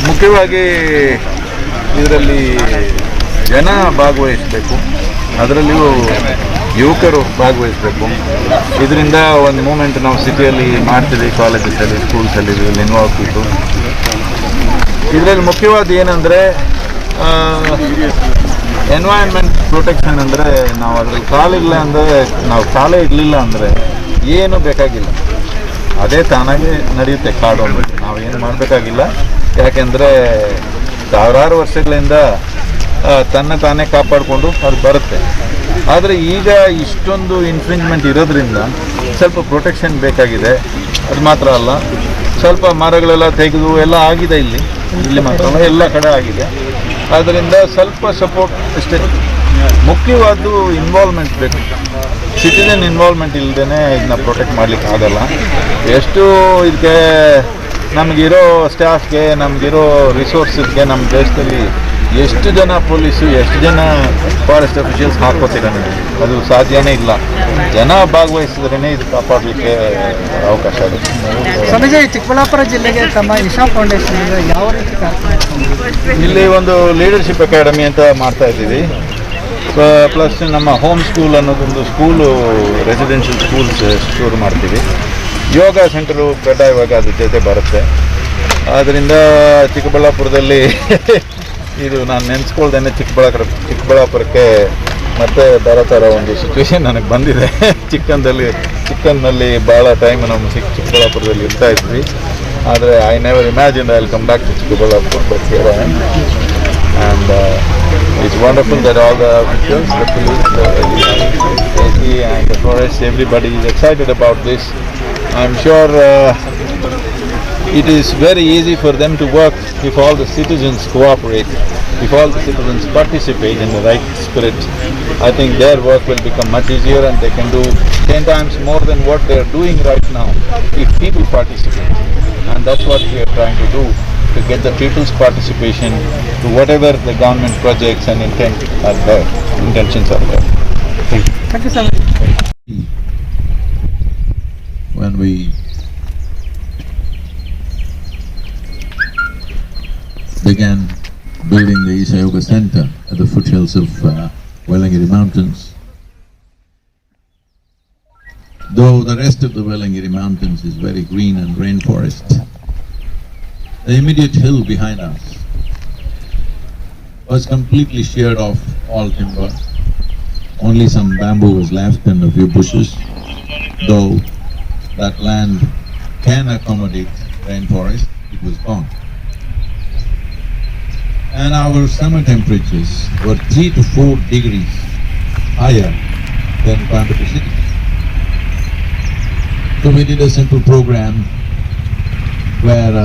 ಮುಖ್ಯವಾಗಿ ಇದರಲ್ಲಿ ಜನ ಭಾಗವಹಿಸಬೇಕು, ಅದರಲ್ಲಿಯೂ ಯುವಕರು ಭಾಗವಹಿಸಬೇಕು. ಇದರಿಂದ ಒಂದು ಮೂಮೆಂಟ್ ನಾವು ಸಿಟಿಯಲ್ಲಿ ಮಾಡ್ತೀವಿ, ಕಾಲೇಜಸಲ್ಲಿ, ಸ್ಕೂಲ್ಸಲ್ಲಿ ಇದರಲ್ಲಿ ಇನ್ವಾಲ್ವ್ ಇತ್ತು. ಇದರಲ್ಲಿ ಮುಖ್ಯವಾದ ಏನಂದರೆ ಎನ್ವೈರನ್ಮೆಂಟ್ ಪ್ರೊಟೆಕ್ಷನ್. ಅಂದರೆ ನಾವು ಅದರಲ್ಲಿ ಕಾಲಿಲ್ಲ ಅಂದರೆ, ನಾವು ಕಾಲೇ ಇರಲಿಲ್ಲ ಅಂದರೆ ಏನೂ ಬೇಕಾಗಿಲ್ಲ, ಅದೇ ತಾನಾಗೆ ನಡೆಯುತ್ತೆ ಕಾಡು ಅಂದರೆ. ನಾವೇನು ಮಾಡಬೇಕಾಗಿಲ್ಲ, ಯಾಕೆಂದರೆ ಸಾವಿರಾರು ವರ್ಷಗಳಿಂದ ತನ್ನ ತಾನೇ ಕಾಪಾಡಿಕೊಂಡು ಅದು ಬರುತ್ತೆ. ಆದರೆ ಈಗ ಇಷ್ಟೊಂದು ಇನ್ಫ್ರಿಂಜ್ಮೆಂಟ್ ಇರೋದ್ರಿಂದ ಸ್ವಲ್ಪ ಪ್ರೊಟೆಕ್ಷನ್ ಬೇಕಾಗಿದೆ. ಅದು ಮಾತ್ರ ಅಲ್ಲ, ಸ್ವಲ್ಪ ಮರಗಳೆಲ್ಲ ತೆಗೆದು ಎಲ್ಲ ಆಗಿದೆ, ಇಲ್ಲಿ ಮಾತ್ರ ಅಲ್ಲ, ಎಲ್ಲ ಕಡೆ ಆಗಿದೆ. ಆದ್ದರಿಂದ ಸ್ವಲ್ಪ ಸಪೋರ್ಟ್ ಅಷ್ಟೇ. ಮುಖ್ಯವಾದ್ದು ಇನ್ವಾಲ್ವ್ಮೆಂಟ್ ಬೇಕು. ಸಿಟಿಜನ್ ಇನ್ವಾಲ್ವ್ಮೆಂಟ್ ಇಲ್ಲದೇ ಇದನ್ನ ಪ್ರೊಟೆಕ್ಟ್ ಮಾಡಲಿಕ್ಕೆ ಆಗಲ್ಲ. ಎಷ್ಟು ಇದಕ್ಕೆ ನಮಗಿರೋ ಸ್ಟಾಫ್ಗೆ, ನಮಗಿರೋ ರಿಸೋರ್ಸಸ್ಗೆ ನಮ್ಮ ದೇಶದಲ್ಲಿ ಎಷ್ಟು ಜನ ಪೊಲೀಸು, ಎಷ್ಟು ಜನ ಫಾರೆಸ್ಟ್ ಅಫಿಷಿಯಲ್ಸ್ ಹಾಕೋತೀರ ನೀವು? ಅದು ಸಾಧ್ಯನೇ ಇಲ್ಲ. ಜನ ಭಾಗವಹಿಸಿದ್ರೇ ಇದು ಕಾಪಾಡಲಿಕ್ಕೆ ಅವಕಾಶ ಆಗುತ್ತೆ. ಸ್ವಾಮೀಜಿ, ಚಿಕ್ಕಬಳ್ಳಾಪುರ ಜಿಲ್ಲೆಗೆ ತಮ್ಮ ಇಶಾ ಫೌಂಡೇಶನ್ ಯಾವ ರೀತಿ ಇಲ್ಲಿ ಒಂದು ಲೀಡರ್ಶಿಪ್ ಅಕಾಡೆಮಿ ಅಂತ ಮಾಡ್ತಾ ಇದ್ದೀವಿ. ಪ್ಲಸ್ ನಮ್ಮ ಹೋಮ್ ಸ್ಕೂಲ್ ಅನ್ನೋದೊಂದು ಸ್ಕೂಲು, ರೆಸಿಡೆನ್ಷಿಯಲ್ ಸ್ಕೂಲ್ಸ್ ಶುರು ಮಾಡ್ತೀವಿ. ಯೋಗ ಸೆಂಟರು ಕಡ್ಡಾಯವಾಗಿ ಅದ್ರ ಜೊತೆ ಬರುತ್ತೆ. ಆದ್ದರಿಂದ ಚಿಕ್ಕಬಳ್ಳಾಪುರದಲ್ಲಿ ಇದು ನಾನು ನೆನೆಸ್ಕೊಳ್ದೇನೆ ಚಿಕ್ಕಬಳ್ಳಾಪುರಕ್ಕೆ ಮತ್ತೆ ಬರೋ ಥರ ಒಂದು ಸಿಚುವೇಶನ್ ನನಗೆ ಬಂದಿದೆ. ಚಿಕ್ಕನ್ನಲ್ಲಿ ಭಾಳ ಟೈಮ್ ನಮ್ಮ ಚಿಕ್ಕಬಳ್ಳಾಪುರದಲ್ಲಿ ಇರ್ತಾ ಇದ್ವಿ. ಆದರೆ I never imagine I will come back to Chikkaballapura, but here I am. And it's wonderful that all the officials, the police, the safety and the forest, everybody is excited about this. I'm sure it is very easy for them to work if all the citizens cooperate, if all the citizens participate in the right spirit. I think their work will become much easier and they can do 10 times more than what they are doing right now if people participate. And that's what we are trying to do, to get the people's participation to whatever the government projects and intentions are there. Thank you, sir. When we began building the Ishafoundation Center at the foothills of Wellingiri Mountains, though the rest of the Wellingiri Mountains is very green and rainforest, the immediate hill behind us was completely sheared off all timber. Only some bamboo was left and a few bushes, though that land can accommodate rainforest, it was gone. And our summer temperatures were 3 to 4 degrees higher than Coimbatore city. So we did a simple program where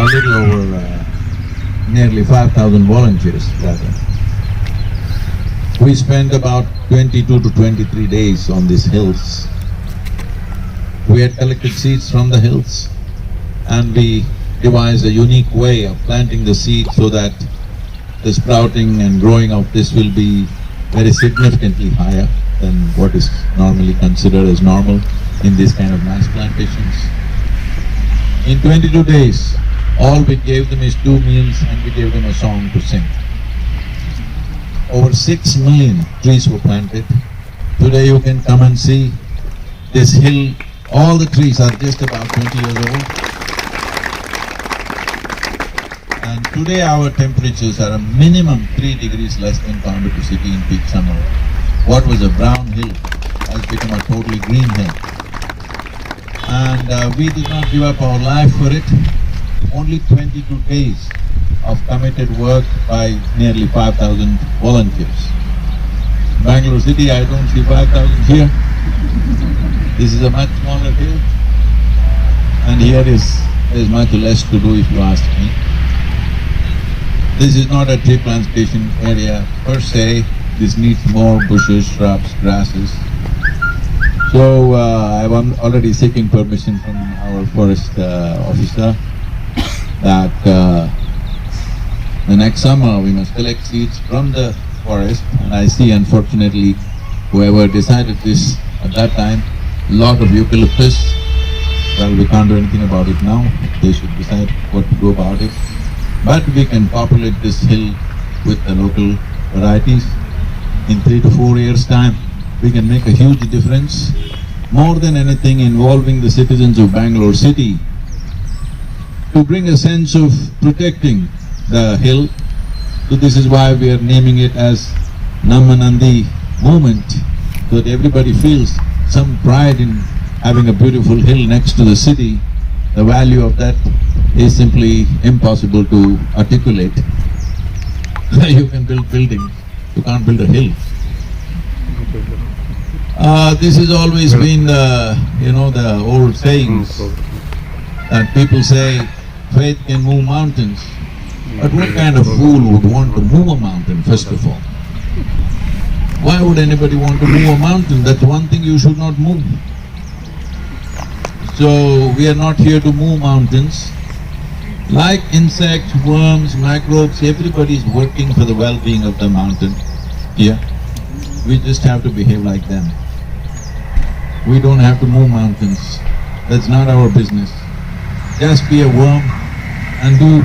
a little over nearly 5,000 volunteers gathered. We spent about 22 to 23 days on these hills. We had collected seeds from the hills and we devised a unique way of planting the seed so that the sprouting and growing of this will be very significantly higher than what is normally considered as normal in this kind of mass plantations. In 22 days, all we gave them is 2 meals and we gave them a song to sing. Over 6 million trees were planted. Today you can come and see this hill. All the trees are just about 20 years old. And today our temperatures are a minimum 3 degrees less than Coimbatore city in peak summer. What was a brown hill has become a totally green hill. And we did not give up our life for it. Only 22 days of committed work by nearly 5,000 volunteers. Bangalore city, I don't see 5,000 here. This is a much smaller hill. And here is much less to do if you ask me. This is not a tree plantation area per se. This needs more bushes, shrubs, grasses. So I'm already seeking permission from our forest officer that the next summer we must collect seeds from the forest. And I see, unfortunately, whoever decided this at that time, a lot of eucalyptus. Well, we can't do anything about it now. They should decide what to do about it. But we can populate this hill with the local varieties. In 3 to 4 years' time, we can make a huge difference. More than anything, involving the citizens of Bangalore city to bring a sense of protecting the hill. So this is why we are naming it as Namanandi movement, so that everybody feels some pride in having a beautiful hill next to the city. The value of that is simply impossible to articulate. You can build buildings, you can't build a hill. This has always been the old sayings that people say faith can move mountains. But what kind of fool would want to move a mountain, first of all? Why would anybody want to move a mountain? That's one thing you should not move. So we are not here to move mountains. Like insects, worms, microbes, everybody is working for the well-being of the mountain here. We just have to behave like them. We don't have to move mountains. That's not our business. Just be a worm and do.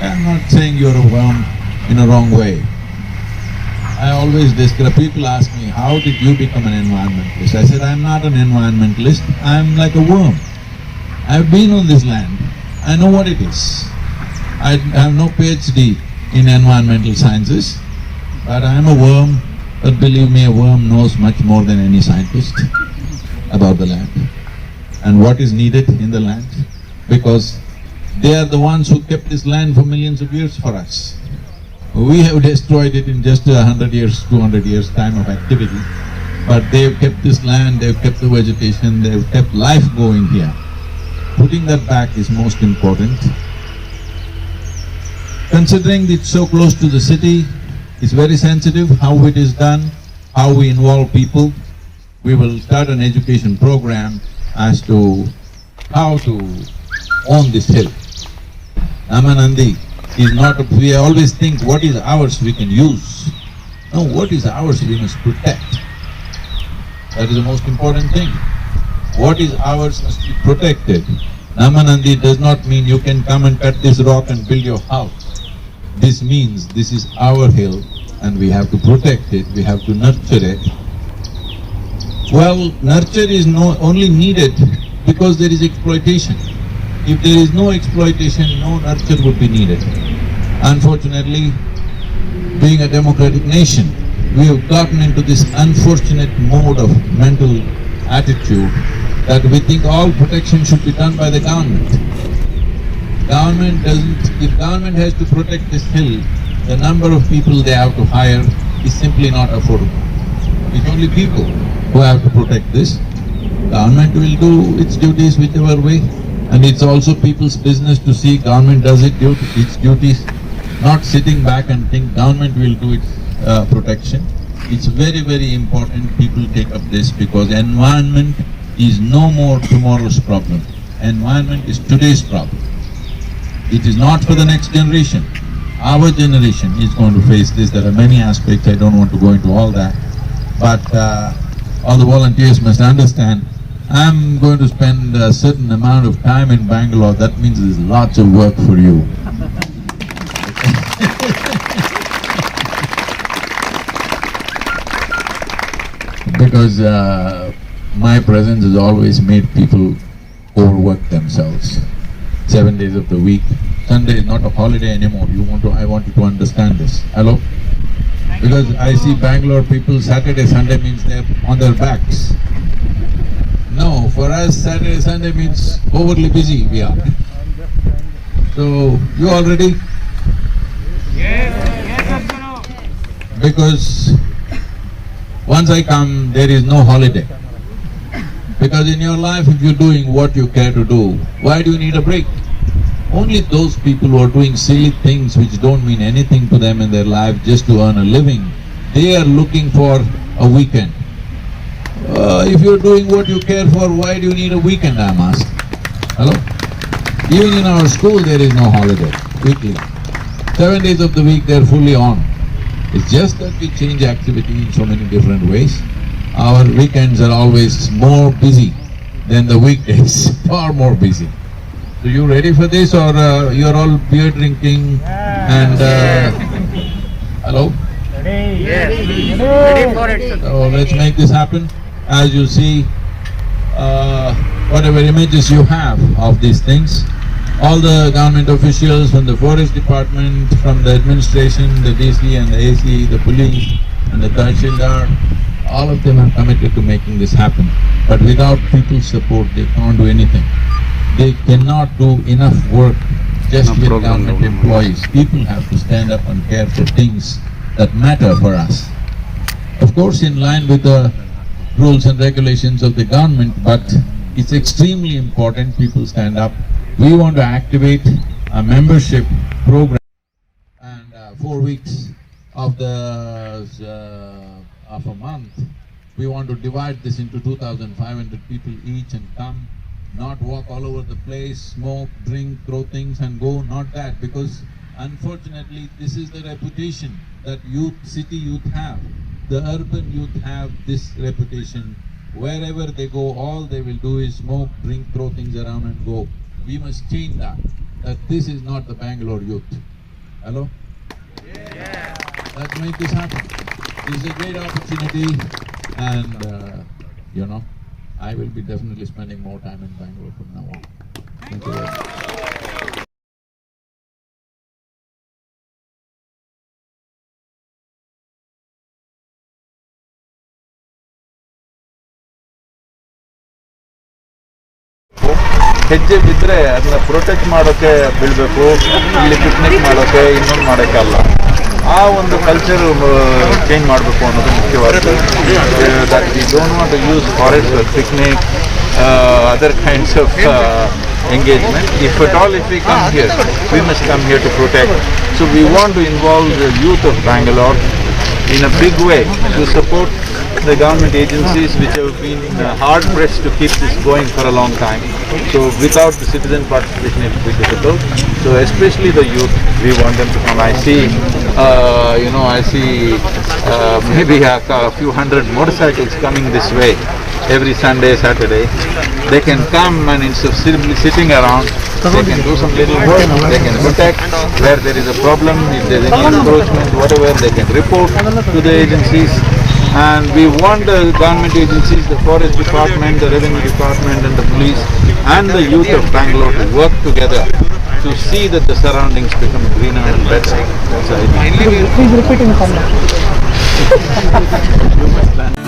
I'm not saying you're a worm in a wrong way. I always describe, people ask me, how did you become an environmentalist? I said, I'm not an environmentalist, I'm like a worm. I've been on this land, I know what it is. I have no PhD in environmental sciences, but I'm a worm, but believe me, a worm knows much more than any scientist about the land and what is needed in the land, because they are the ones who kept this land for millions of years for us. We have destroyed it in just 100 years, 200 years time of activity, but they've kept this land, they've kept the vegetation, they've kept life going here. Putting that back is most important. Considering it's so close to the city, it's very sensitive how it is done, how we involve people. We will start an education program as to how to own this hill. Namanandi is not, we always think what is ours we can use. No, what is ours we must protect. That is the most important thing. What is ours must be protected. Namanandi does not mean you can come and cut this rock and build your house. This means this is our hill and we have to protect it, we have to nurture it. Well, nurture is only needed because there is exploitation. If there is no exploitation, no nurture would be needed. Unfortunately, being a democratic nation, we have gotten into this unfortunate mode of mental attitude that we think all protection should be done by the government. Government doesn't, if government has to protect this hill, the number of people they have to hire is simply not affordable. It's only people who have to protect this. Government will do its duties whichever way, and it's also people's business to see government does its duties, not sitting back and think government will do its protection. It's very, very important people take up this, because environment is no more tomorrow's problem. Environment is today's problem. It is not for the next generation. Our generation is going to face this. There are many aspects, I don't want to go into all that. But all the volunteers must understand, I'm going to spend a certain amount of time in Bangalore. That means there's lots of work for you. Because my presence has always made people overwork themselves. 7 days of the week. Sunday is not a holiday anymore. I want you to understand this. Hello? Because I see Bangalore people, Saturday, Sunday means they're on their backs. No, for us Saturday, Sunday means overly busy we are. So, you all ready? Yes, Because once I come, there is no holiday. Because in your life, if you're doing what you care to do, why do you need a break? Only those people who are doing silly things which don't mean anything to them in their life just to earn a living, they are looking for a weekend. If you're doing what you care for, why do you need a weekend, I'm asking? Hello? Even in our school, there is no holiday, weekly. 7 days of the week, they're fully on. It's just that we change activity in so many different ways. Our weekends are always more busy than the weekdays, far more busy. So you ready for this, or you're all beer drinking and hello? Ready for it. So let's make this happen. As you see, whatever images you have of these things, all the government officials from the forest department, from the administration, the DC and the AC, the police and the Tahsildar, all of them are committed to making this happen. But without people's support, they can't do anything. They cannot do enough work just with government employees. People have to stand up and care for things that matter for us. Of course, in line with the rules and regulations of the government, but it's extremely important people stand up. We want to activate a membership program, and 4 weeks of a month, we want to divide this into 2,500 people each and come, not walk all over the place, smoke, drink, throw things and go, not that, because unfortunately this is the reputation that city youth have. The urban youth have this reputation. Wherever they go, all they will do is smoke, drink, throw things around and go. We must change that this is not the Bangalore youth. Hello? Yeah. Let's make this happen. This is a great opportunity, and I will be definitely spending more time in Bangalore from now on. Thank you very much. ಹೆಜ್ಜೆ ಬಿದ್ದರೆ ಅದನ್ನ protect ಮಾಡೋಕ್ಕೆ ಬೀಳಬೇಕು, ಇಲ್ಲಿ picnic ಮಾಡೋಕ್ಕೆ ಇನ್ನೊಂದು ಮಾಡೋಕ್ಕಲ್ಲ. ಆ ಒಂದು ಕಲ್ಚರ್ ಚೇಂಜ್ ಮಾಡಬೇಕು ಅನ್ನೋದು ಮುಖ್ಯವಾದ್ದು. That we don't want to use forest for picnic, other kinds of engagement. If at all, if we come here, we must come here to protect. So we want to involve the youth of Bangalore in a big way to support the government agencies which have been hard pressed to keep this going for a long time. So without the citizen participation it will be difficult. So especially the youth, we want them to come. I see maybe a few hundred motorcycles coming this way every Sunday, Saturday. They can come, and instead of simply sitting around, they can do some little work, they can protect where there is a problem, if there is any encroachment, whatever, they can report to the agencies. And we want the government agencies, the forest department, the revenue department and the police and the youth of Bangalore to work together to see that the surroundings become greener and better. That's the idea. Please repeat in Kannada. You must learn.